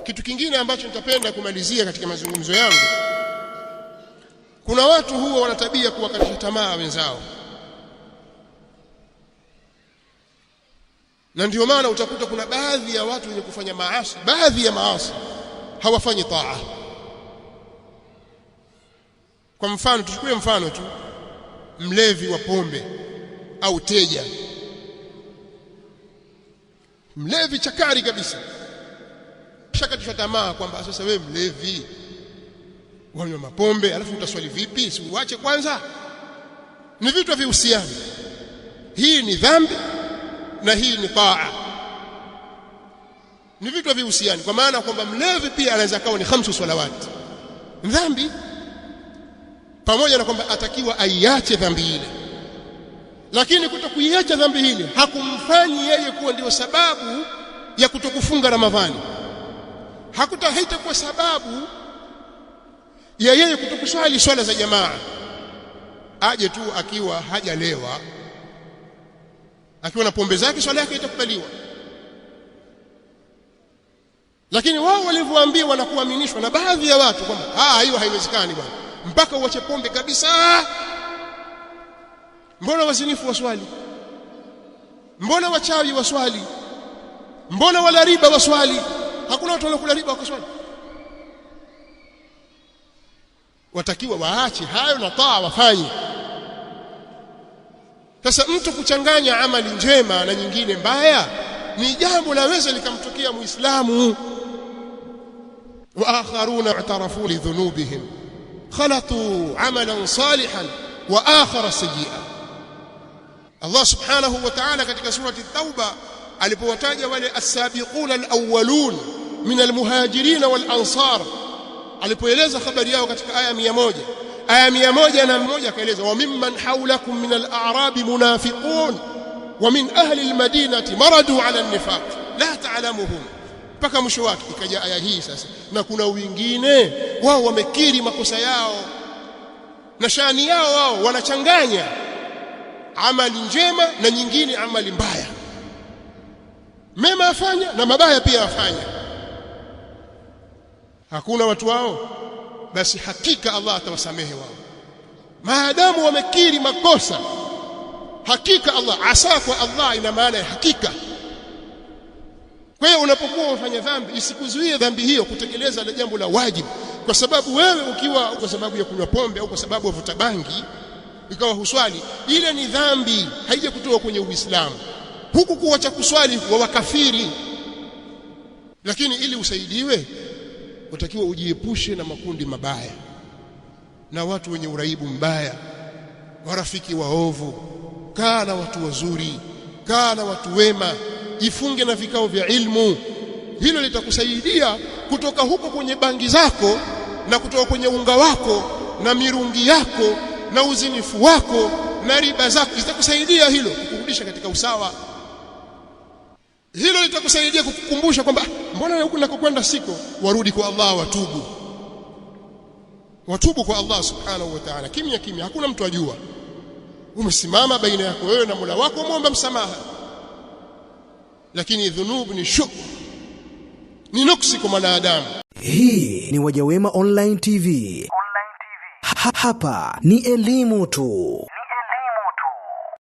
Kitu kingine ambacho nitapenda kumalizia katika mazungumzo yangu, kuna watu huwa wana tabia kuwakatisha tamaa wenzao, na ndio maana utakuta kuna baadhi ya watu wenye kufanya maasi, baadhi ya maasi hawafanyi taa. Kwa mfano, tuchukue mfano tu, mlevi wa pombe au teja, mlevi chakari kabisa, shakatishwa tamaa kwamba sasa wewe mlevi wanywa mapombe alafu utaswali vipi? Si uache kwanza. Ni vitu vihusiana, hii ni dhambi na hii ni taa, ni vitu vihusiana, kwa maana kwamba mlevi pia anaweza kawa ni 5 salawati dhambi, pamoja na kwamba atakiwa aiache dhambi ile, lakini kutokuiacha dhambi ile hakumfanyi yeye kuwa ndio sababu ya kutokufunga Ramadhani. Haitakuwa sababu ya yeye kutokuswali swala za jamaa. Aje tu akiwa hajalewa, akiwa na pombe zake, swala yake itakubaliwa. Lakini wao walivyoambiwa na kuaminishwa na baadhi ya watu kwamba hiyo haiwezekani bwana, mpaka uache pombe kabisa. Mbona wazinifu waswali? Mbona wachawi waswali? Mbona wala riba waswali? Hakuna watu wanakula riba wakaswali. Watakiwa waache hayo na taa wafanye. Sasa mtu kuchanganya amali njema na nyingine mbaya ni jambo laweza likamtokea Muislamu. Wa akharuna i'tarafu li dhunubihim khalatu amalan salihan wa akhara sayyi'a. Allah subhanahu wa ta'ala katika surati at-Tauba alipowataja wale as-sabiquna al-awwalun min al-muhajirin wal-ansar, alipoeleza habari yao katika aya 100, aya 101 akaeleza wa mimman hawlakum min al-a'rab munafiqun wa min ahli al-madinati maradu 'ala an-nifaq la ta'lamuhum, mpaka mwisho wake. Ikaja aya hii sasa, na kuna wengine wao wamekiri makosa yao na shani yao, wao wanachanganya amali njema na nyingine amali mbaya, mema afanya na mabaya pia afanya. Hakuna watu wao, basi hakika Allah atawasamehe wao maadamu wamekiri makosa. Hakika Allah, asa kwa Allah ina maana ya hakika. Kwa hiyo unapokuwa unafanya dhambi, isikuzuie dhambi hiyo kutekeleza ile jambo la wajibu, kwa sababu wewe ukiwa kwa sababu ya kunywa pombe au kwa sababu ya vuta bangi ikawa huswali, ile ni dhambi, haija kutoka kwenye Uislamu. Huku kuacha kuswali wa wakafiri. Lakini ili usaidiwe, utakiwa ujiepushe na makundi mabaya na watu wenye uraibu mbaya, warafiki waovu. Kaa na watu wazuri, kaa na watu wema, jifunge na vikao vya ilmu. Hilo litakusaidia kutoka huko kwenye bangi zako na kutoka kwenye unga wako na mirungi yako na uzinifu wako na riba zako. Litakusaidia hilo kukurudisha katika usawa. Hilo litakusaidia kukukumbusha kwamba mbona huku nakokwenda siko. Warudi kwa Allah, watubu kwa Allah subhanahu wa ta'ala, kimya kimya, hakuna mtu ajua. Umesimama baina yako wewe na Mola wako, muombe msamaha. Lakini dhunubu ni ni nuksi kwa mwanadamu. Hii ni Wajawema Online TV. Hapa ni elimu tu.